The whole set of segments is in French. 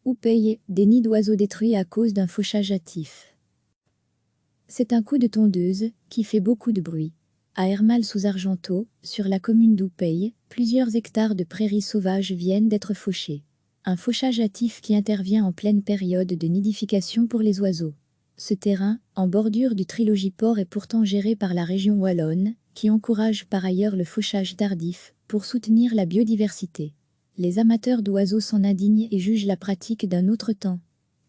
Houpeye, des nids d'oiseaux détruits à cause d'un fauchage hâtif. C'est un coup de tondeuse qui fait beaucoup de bruit. À Hermal-sous-Argenteau, sur la commune d'Houpeye, plusieurs hectares de prairies sauvages viennent d'être fauchés. Un fauchage hâtif qui intervient en pleine période de nidification pour les oiseaux. Ce terrain, en bordure du Trilogie-Port, est pourtant géré par la région wallonne, qui encourage par ailleurs le fauchage tardif, pour soutenir la biodiversité. Les amateurs d'oiseaux s'en indignent et jugent la pratique d'un autre temps.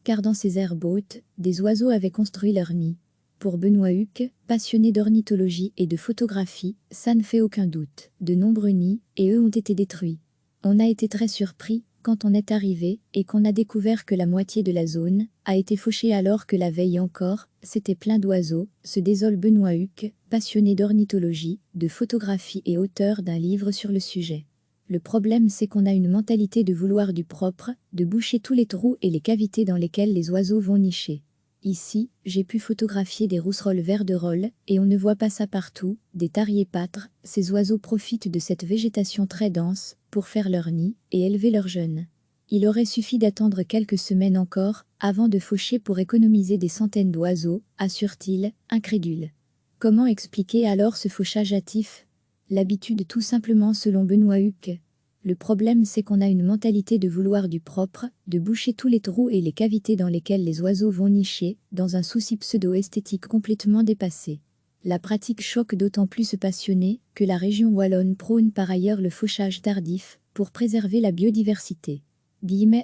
Car dans ces aires hautes, des oiseaux avaient construit leur nid. Pour Benoît Huc, passionné d'ornithologie et de photographie, ça ne fait aucun doute. De nombreux nids, et eux ont été détruits. On a été très surpris quand on est arrivé et qu'on a découvert que la moitié de la zone a été fauchée alors que la veille encore, c'était plein d'oiseaux, se désole Benoît Huc, passionné d'ornithologie, de photographie et auteur d'un livre sur le sujet. Le problème, c'est qu'on a une mentalité de vouloir du propre, de boucher tous les trous et les cavités dans lesquelles les oiseaux vont nicher. Ici, j'ai pu photographier des rousserolles verderolles, et on ne voit pas ça partout, des tariers-pâtres. Ces oiseaux profitent de cette végétation très dense pour faire leur nid et élever leurs jeunes. Il aurait suffi d'attendre quelques semaines encore avant de faucher pour économiser des centaines d'oiseaux, assure-t-il, incrédule. Comment expliquer alors ce fauchage hâtif? L'habitude tout simplement, selon Benoît Huc. Le problème, c'est qu'on a une mentalité de vouloir du propre, de boucher tous les trous et les cavités dans lesquelles les oiseaux vont nicher, dans un souci pseudo-esthétique complètement dépassé. La pratique choque d'autant plus ce passionné que la région wallonne prône par ailleurs le fauchage tardif pour préserver la biodiversité.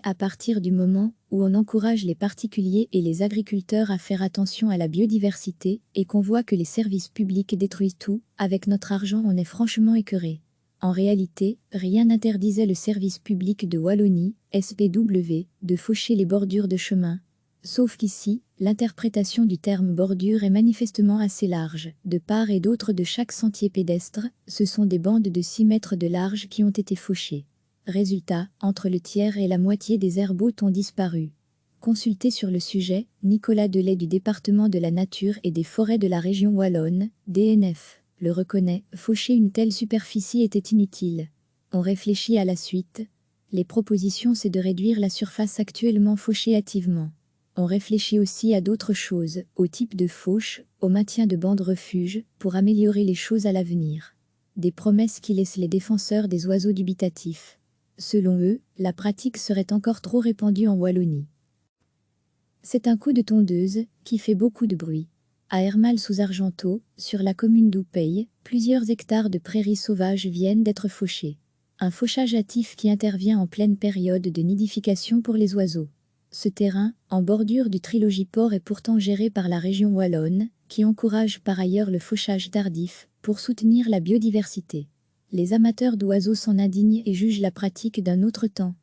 À partir du moment où on encourage les particuliers et les agriculteurs à faire attention à la biodiversité et qu'on voit que les services publics détruisent tout, avec notre argent on est franchement écœuré. En réalité, rien n'interdisait le service public de Wallonie, SPW, de faucher les bordures de chemin. Sauf qu'ici, l'interprétation du terme bordure est manifestement assez large. De part et d'autre de chaque sentier pédestre, ce sont des bandes de 6 mètres de large qui ont été fauchées. Résultat, entre le tiers et la moitié des aires hautes ont disparu. Consulté sur le sujet, Nicolas Delay du département de la nature et des forêts de la région wallonne, DNF, le reconnaît, faucher une telle superficie était inutile. On réfléchit à la suite. Les propositions, c'est de réduire la surface actuellement fauchée hâtivement. On réfléchit aussi à d'autres choses, au type de fauche, au maintien de bandes refuges, pour améliorer les choses à l'avenir. Des promesses qui laissent les défenseurs des oiseaux dubitatifs. Selon eux, la pratique serait encore trop répandue en Wallonie. C'est un coup de tondeuse qui fait beaucoup de bruit. À Hermal-sous-Argenteau, sur la commune d'Houpeye, plusieurs hectares de prairies sauvages viennent d'être fauchés. Un fauchage hâtif qui intervient en pleine période de nidification pour les oiseaux. Ce terrain, en bordure du Trilogie-Port, est pourtant géré par la région wallonne, qui encourage par ailleurs le fauchage tardif pour soutenir la biodiversité. Les amateurs d'oiseaux s'en indignent et jugent la pratique d'un autre temps.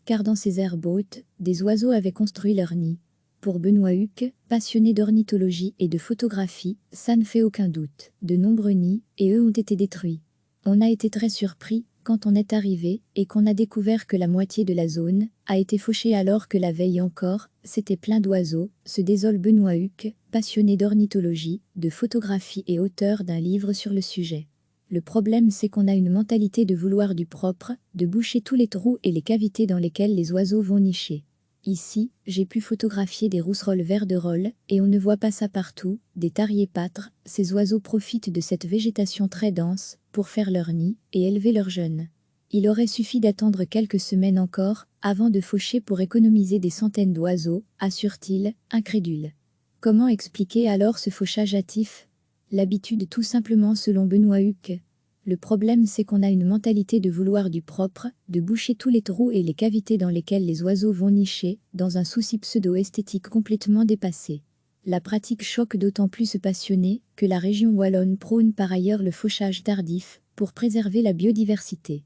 Car dans ces aires hautes, des oiseaux avaient construit leur nid. Pour Benoît Huc, passionné d'ornithologie et de photographie, ça ne fait aucun doute. De nombreux nids, et eux ont été détruits. On a été très surpris quand on est arrivé et qu'on a découvert que la moitié de la zone a été fauchée alors que la veille encore, c'était plein d'oiseaux, se désole Benoît Huc, passionné d'ornithologie, de photographie et auteur d'un livre sur le sujet. Le problème, c'est qu'on a une mentalité de vouloir du propre, de boucher tous les trous et les cavités dans lesquelles les oiseaux vont nicher. Ici, j'ai pu photographier des rousserolles verderolles, et on ne voit pas ça partout, des tariers-pâtres. Ces oiseaux profitent de cette végétation très dense pour faire leur nid et élever leurs jeunes. Il aurait suffi d'attendre quelques semaines encore avant de faucher pour économiser des centaines d'oiseaux, assure-t-il, incrédule. Comment expliquer alors ce fauchage hâtif? L'habitude tout simplement, selon Benoît Huc. Le problème, c'est qu'on a une mentalité de vouloir du propre, de boucher tous les trous et les cavités dans lesquelles les oiseaux vont nicher, dans un souci pseudo-esthétique complètement dépassé. La pratique choque d'autant plus ce passionné que la région wallonne prône par ailleurs le fauchage tardif pour préserver la biodiversité.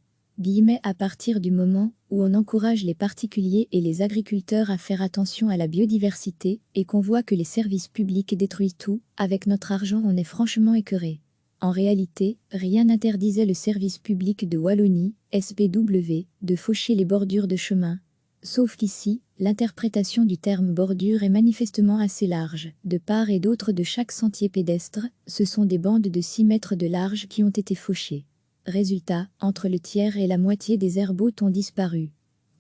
À partir du moment où on encourage les particuliers et les agriculteurs à faire attention à la biodiversité et qu'on voit que les services publics détruisent tout, avec notre argent on est franchement écœuré. En réalité, rien n'interdisait le service public de Wallonie, SPW, de faucher les bordures de chemin. Sauf qu'ici, l'interprétation du terme bordure est manifestement assez large. De part et d'autre de chaque sentier pédestre, ce sont des bandes de 6 mètres de large qui ont été fauchées. Résultat, entre le tiers et la moitié des aires hautes ont disparu.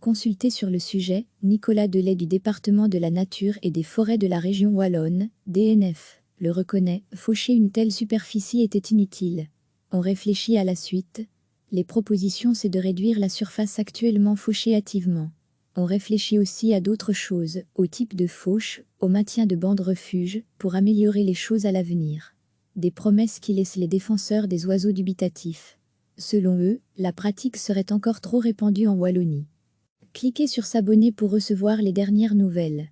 Consulté sur le sujet, Nicolas Delay du département de la Nature et des Forêts de la région Wallonne, DNF, le reconnaît, faucher une telle superficie était inutile. On réfléchit à la suite. Les propositions c'est de réduire la surface actuellement fauchée hâtivement. On réfléchit aussi à d'autres choses, au type de fauche, au maintien de bandes refuges, pour améliorer les choses à l'avenir. Des promesses qui laissent les défenseurs des oiseaux dubitatifs. Selon eux, la pratique serait encore trop répandue en Wallonie. Cliquez sur s'abonner pour recevoir les dernières nouvelles.